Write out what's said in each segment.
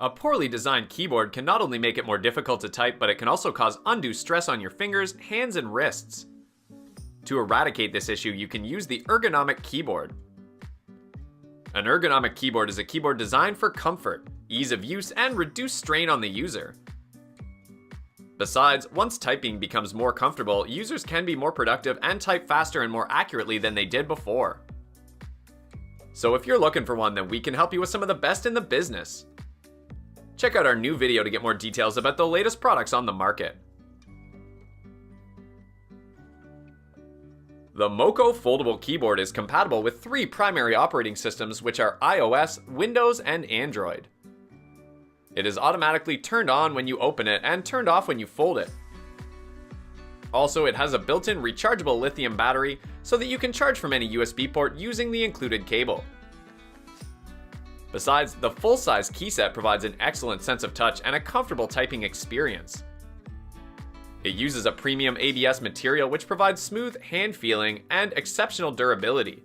A poorly designed keyboard can not only make it more difficult to type, but it can also cause undue stress on your fingers, hands, and wrists. To eradicate this issue, you can use the Ergonomic Keyboard. An ergonomic keyboard is a keyboard designed for comfort, ease of use, and reduced strain on the user. Besides, once typing becomes more comfortable, users can be more productive and type faster and more accurately than they did before. So if you're looking for one, then we can help you with some of the best in the business. Check out our new video to get more details about the latest products on the market. The MOKA foldable keyboard is compatible with 3 primary operating systems, which are iOS, Windows, and Android. It is automatically turned on when you open it and turned off when you fold it. Also, it has a built-in rechargeable lithium battery so that you can charge from any USB port using the included cable. Besides, the full-size key set provides an excellent sense of touch and a comfortable typing experience. It uses a premium ABS material which provides smooth hand feeling and exceptional durability.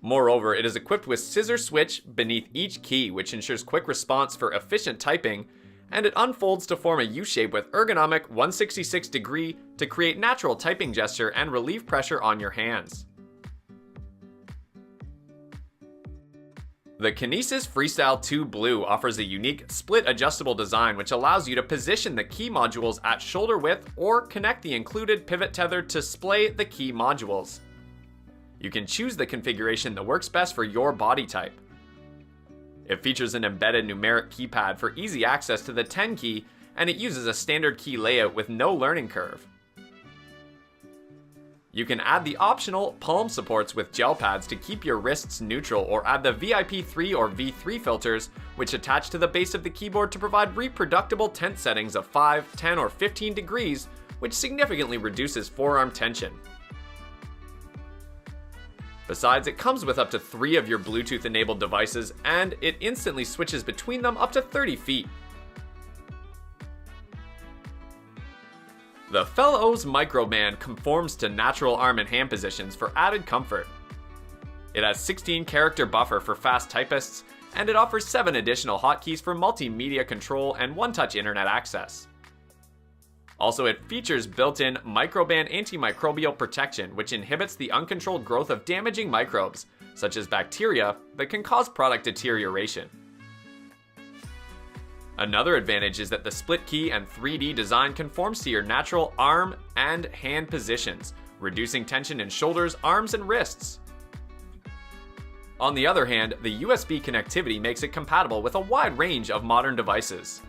Moreover, it is equipped with scissor switch beneath each key, which ensures quick response for efficient typing, and it unfolds to form a U-shape with ergonomic 166° to create natural typing gesture and relieve pressure on your hands. The Kinesis Freestyle 2 Blue offers a unique split adjustable design which allows you to position the key modules at shoulder width or connect the included pivot tether to splay the key modules. You can choose the configuration that works best for your body type. It features an embedded numeric keypad for easy access to the 10 key, and it uses a standard key layout with no learning curve. You can add the optional palm supports with gel pads to keep your wrists neutral, or add the VIP3 or V3 filters, which attach to the base of the keyboard to provide reproducible tent settings of 5, 10, or 15 degrees, which significantly reduces forearm tension. Besides, it comes with up to 3 of your Bluetooth-enabled devices, and it instantly switches between them up to 30 feet. The Fellows Microban conforms to natural arm and hand positions for added comfort. It has 16-character buffer for fast typists, and it offers 7 additional hotkeys for multimedia control and one-touch internet access. Also, it features built-in Microban antimicrobial protection, which inhibits the uncontrolled growth of damaging microbes, such as bacteria, that can cause product deterioration. Another advantage is that the split key and 3D design conforms to your natural arm and hand positions, reducing tension in shoulders, arms, and wrists. On the other hand, the USB connectivity makes it compatible with a wide range of modern devices.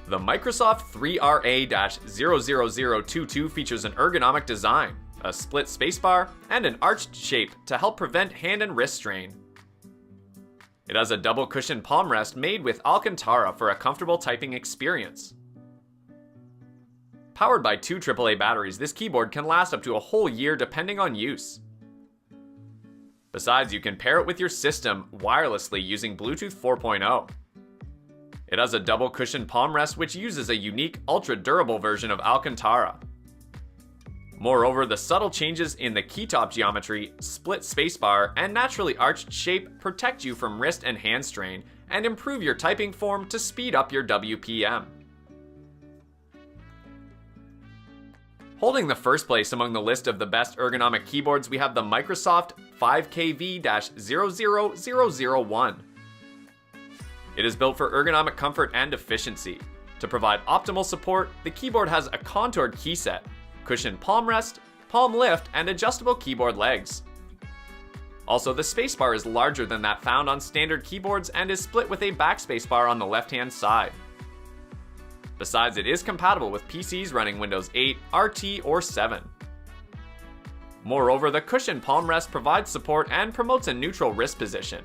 The Microsoft 3RA-00022 features an ergonomic design, a split spacebar, and an arched shape to help prevent hand and wrist strain. It has a double cushion palm rest made with Alcantara for a comfortable typing experience. Powered by 2 AAA batteries, this keyboard can last up to a whole year depending on use. Besides, you can pair it with your system wirelessly using Bluetooth 4.0. It has a double cushion palm rest which uses a unique ultra-durable version of Alcantara. Moreover, the subtle changes in the keytop geometry, split spacebar, and naturally arched shape protect you from wrist and hand strain and improve your typing form to speed up your WPM. Holding the first place among the list of the best ergonomic keyboards, we have the Microsoft 5KV-00001. It is built for ergonomic comfort and efficiency. To provide optimal support, the keyboard has a contoured key set, cushion palm rest, palm lift, and adjustable keyboard legs. Also, the spacebar is larger than that found on standard keyboards and is split with a backspace bar on the left-hand side. Besides, it is compatible with PCs running Windows 8, RT, or 7. Moreover, the cushion palm rest provides support and promotes a neutral wrist position.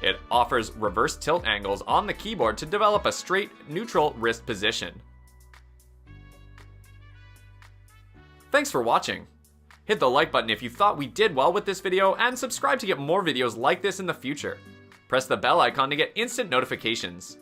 It offers reverse tilt angles on the keyboard to develop a straight, neutral wrist position. Thanks for watching. Hit the like button if you thought we did well with this video, and subscribe to get more videos like this in the future. Press the bell icon to get instant notifications.